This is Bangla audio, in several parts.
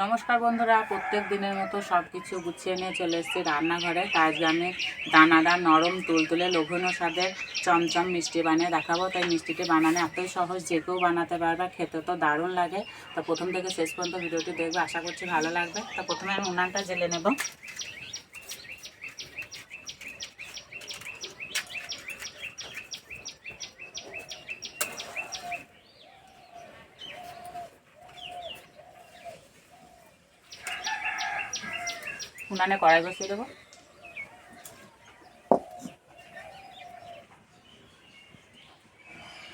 নমস্কার বন্ধুরা, প্রত্যেক দিনের মতো সব কিছু গুছিয়ে নিয়ে চলে এসেছি রান্নাঘরে। আজ আমি দানাদার নরম তুলতুলে লোভনীয় স্বাদের চমচম মিষ্টি বানিয়ে দেখাবো। তাই মিষ্টিটি বানানো এতই সহজ, যে কেউ বানাতে পারবে, খেতে তো দারুণ লাগে। তো প্রথম থেকে শেষ পর্যন্ত ভিডিওটি দেখবে, আশা করছি ভালো লাগবে। তো প্রথমে আমি উনানটা জেলে নেব। উনানে কড়াই বসিয়ে দেবো।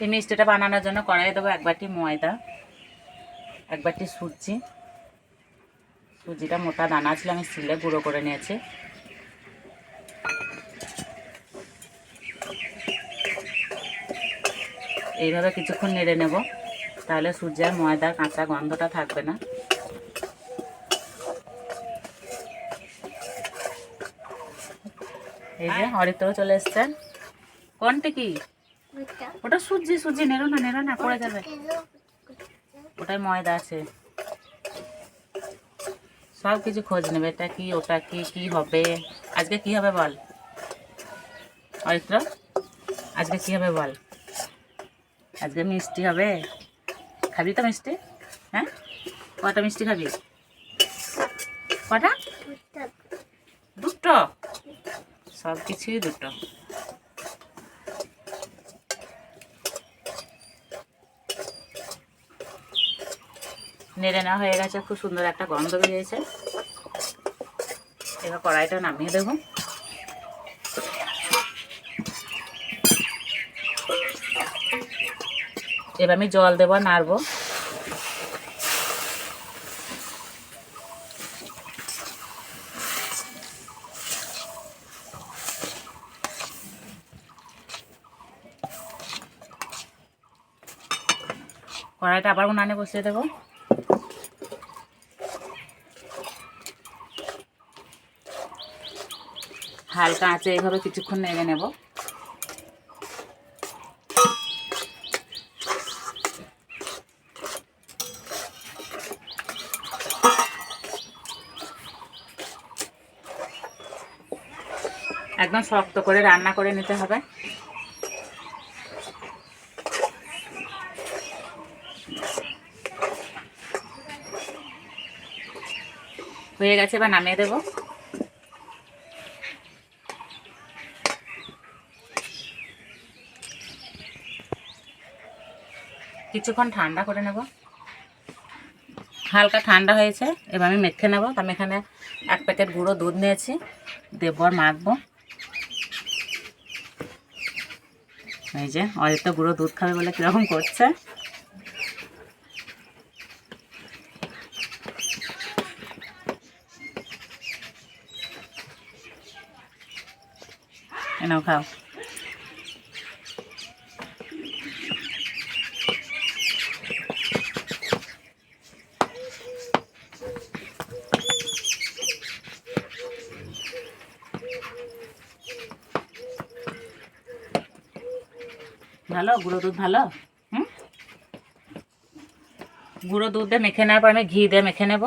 এই মিষ্টিটা বানানোর জন্য কড়াইয়ে দেবো 1 বাটি ময়দা, 1 বাটি সুজি। সুজিটা মোটা দানা ছিল, আমি সিলে গুঁড়ো করে নিয়েছি। এইভাবে কিছুক্ষণ নেড়ে নেব, তাহলে সুজি আর ময়দার কাঁচা গন্ধটা থাকবে না। এই যে অরিত্রও চলে এসছে। কোনটা কি? ওটা সুজি। সুজি নেড়ো না পড়ে যাবে। ওটাই ময়দা আছে। সব কিছু খোঁজ নেবে, এটা কি ওটা কি, কি হবে আজকে, কি হবে বল অরিত্র, আজকে কি হবে বল? আজকে মিষ্টি হবে। খাবি তো মিষ্টি? হ্যাঁ, কটা মিষ্টি খাবি? কটা? দুটো। সব কিছুই দুটো। নেড়ে নেওয়া হয়ে গেছে, খুব সুন্দর একটা গন্ধ বেরিয়েছে। এবার কড়াইটা নামিয়ে দেবো। এবার আমি জল দেবো, নাড়বো। কড়াইটা আবার উনানে বসিয়ে দেবো। হালকা আঁচে এইভাবে কিছুক্ষণ নেড়ে নেব। একদম শক্ত করে রান্না করে নিতে হবে। হয়ে গেছে, এবার নামিয়ে দেবো। কিছুক্ষণ ঠান্ডা করে নেব। হালকা ঠান্ডা হয়েছে, এবার আমি মেখে নেব। আমি এখানে 1 প্যাকেট গুঁড়ো দুধ নিয়েছি, দেবো আর মাখবো। এই যে অরিত্র গুঁড়ো দুধ খাবে বলে কীরকম করছে। এনাও খাও। ভালো গুঁড়ো দুধ, ভালো। গুঁড়ো দুধ দিয়ে মেখে নেওয়ার পর আমি ঘি দিয়ে মেখে নেব।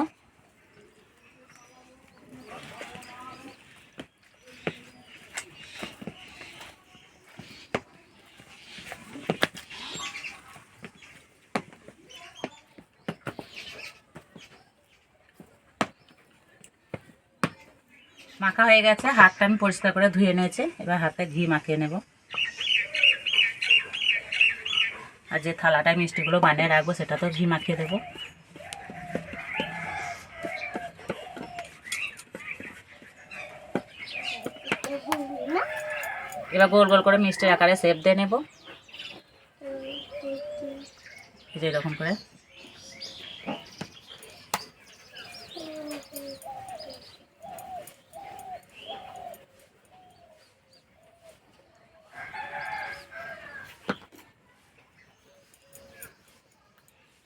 মাখা হয়ে গেছে, হাতটা আমি পরিষ্কার করে ধুয়ে নিয়েছি। এবার হাতে ঘি মাখিয়ে নেব। আর যে থালাটায় মিষ্টিগুলো বানিয়ে রাখবো, সেটা তো ঘি মাখিয়ে দেবো। এবার গোল গোল করে মিষ্টির আকারে শেপ দিয়ে নেব, এরকম করে।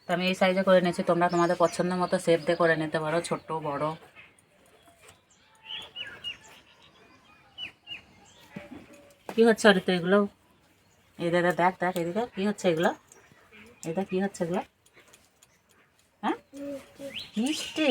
তো আমি এই সাইজে করে নিয়েছি, তোমরা তোমাদের পছন্দ মতো শেপ দিয়ে করে নিতে পারো, ছোট বড়। কি হচ্ছে অরিত্র এগুলো? এই দাদা দেখ দেখ, এদিকে কি হচ্ছে এগুলো? এটা কি হচ্ছে এগুলো? হ্যাঁ মিষ্টি,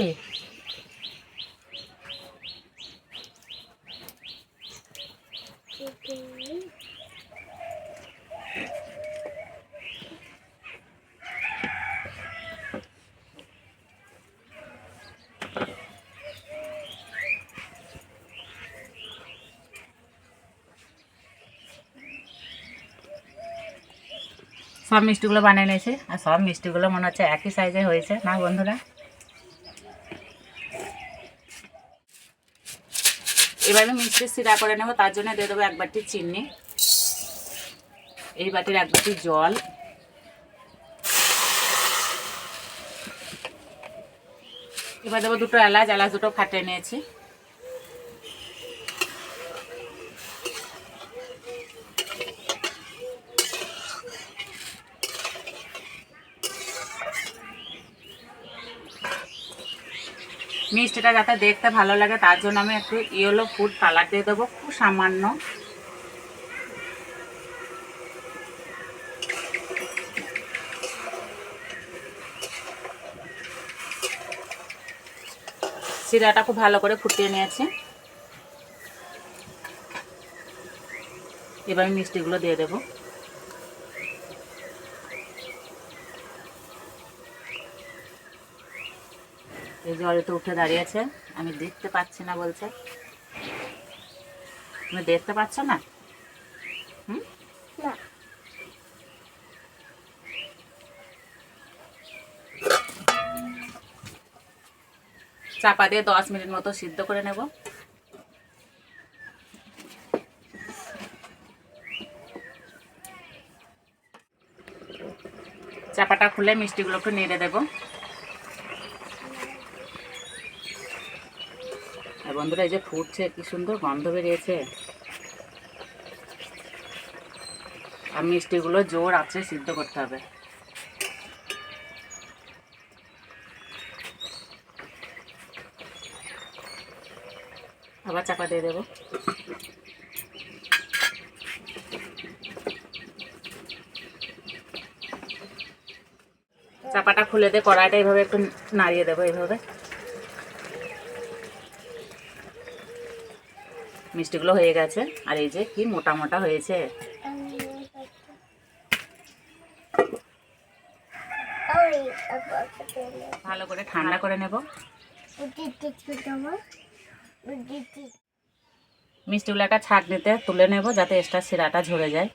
সব মিষ্টিগুলো বানিয়ে নিয়েছি আর সব মিষ্টিগুলো মনে হচ্ছে একই সাইজে হয়েছে না বন্ধুরা। এবারে মিষ্টি সিরা করে নেব, তার জন্য দিয়ে দেবো 1 বাটি চিনি, এই বাটির 1 বাটি জল, এবার দেবো 2টো এলাচ, এলাচ 2টো ফাটিয়ে নিয়েছি, মিষ্টিটা যাতে দেখতে ভালো লাগে তার জন্য আমি একটু ইয়েলো ফুড কালার দিয়ে দেবো, খুব সামান্য। সিরাটা খুব ভালো করে ফুটিয়ে নিয়েছি, এবার আমি মিষ্টিগুলো দিয়ে দেবো। এই জলে তো উঠে দাঁড়িয়েছে, আমি দেখতে পাচ্ছি না বলছে, তুমি দেখতে পাচ্ছ না? চাপা দিয়ে 10 মিনিট মতো সিদ্ধ করে নেব। চাপাটা খুলে মিষ্টিগুলো একটু নেড়ে দেবো। আর বন্ধুরা এই যে ফুটছে, কি সুন্দর গন্ধ বেরিয়েছে। আর মিষ্টিগুলো জোর আছে সিদ্ধ করতে হবে। আবার চাপা দিয়ে দেবো। চাপাটা খুলে দিয়ে কড়াইটা এইভাবে একটু নাড়িয়ে দেবো, এইভাবে। মিষ্টিগুলো হয়ে গেছে, আর এই যে কি মোটা মোটা হয়েছে। ভালো করে ঠান্ডা করে নেব। মিষ্টিগুলো একটা ছাঁকনিতে তুলে নেব যাতে এক্সট্রা শিরাটা ঝরে যায়।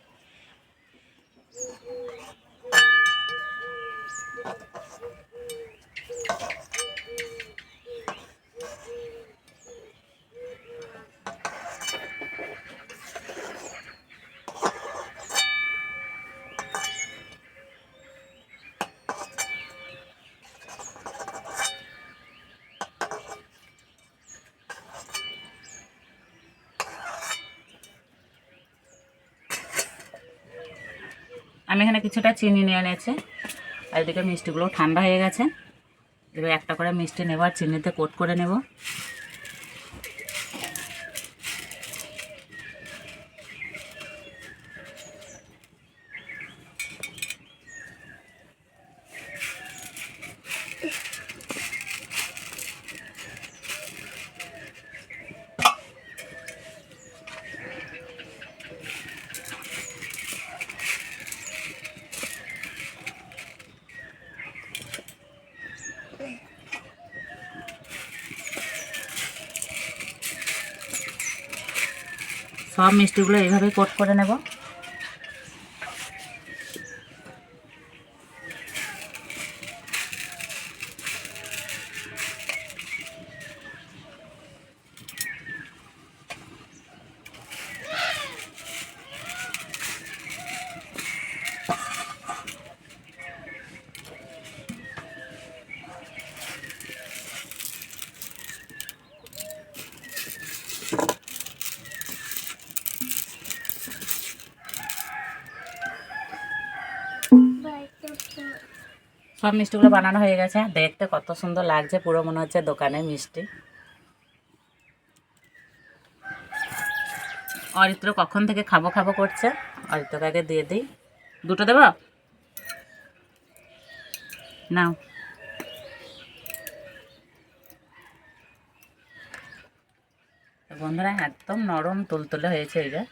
আমি এখানে কিছুটা চিনি নিয়ে নিয়েছি, আর এদিকে মিষ্টিগুলো ঠান্ডা হয়ে গেছে। এবার একটা করে মিষ্টি নেব আর চিনিতে কোট করে নেব। সব মিষ্টিগুলো এইভাবে কোট করে নেব। সব মিষ্টিগুলো বানানো হয়ে গেছে, দেখতে কত সুন্দর লাগছে, পুরো মনে হচ্ছে দোকানের মিষ্টি। অরিত্র কখন থেকে খাবো খাবো করছে, অরিত্রকে আগে দিয়ে দিই। 2টো দেবো, নাও। বন্ধুরা একদম নরম তুলতুলে হয়েছে এই যে।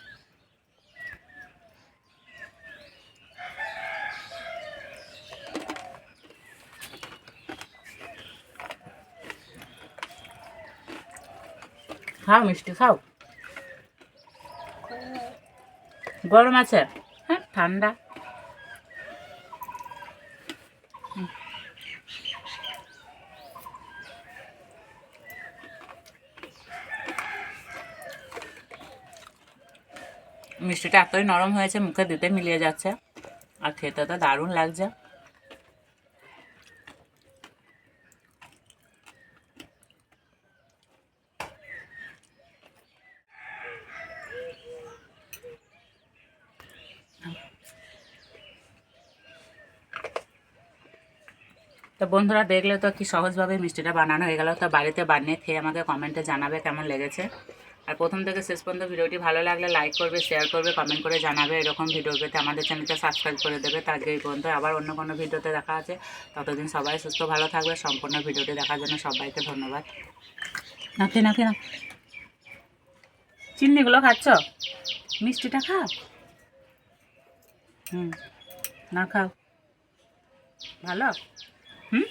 খাও মিষ্টি খাও, গরম আছে? হ্যাঁ ঠান্ডা। মিষ্টিটা এতই নরম হয়েছে মুখে দিতে মিলিয়ে যাচ্ছে, আর খেতে তো দারুণ লাগছে। তো বন্ধুরা দেখলে তো কি সহজভাবে মিষ্টিটা বানানো হয়ে গেল। তো বাড়িতে বানিয়ে খেয়ে আমাকে কমেন্টে জানাবে কেমন লেগেছে। আর প্রথম থেকে শেষ পর্যন্ত ভিডিওটি ভালো লাগলে লাইক করবে, শেয়ার করবে, কমেন্ট করে জানাবে। এরকম ভিডিও পেতে আমাদের চ্যানেলটা সাবস্ক্রাইব করে দেবে। তার এই পর্যন্ত আবার অন্য কোনো ভিডিওতে দেখা আছে। ততদিন সবাই সুস্থ ভালো থাকবে। সম্পূর্ণ ভিডিওটি দেখার জন্য সবাইকে ধন্যবাদ। নাকি নাকি না, চিন্নিগুলো খাচ্ছ? মিষ্টিটা খাও। না খাও, ভালো। হুম।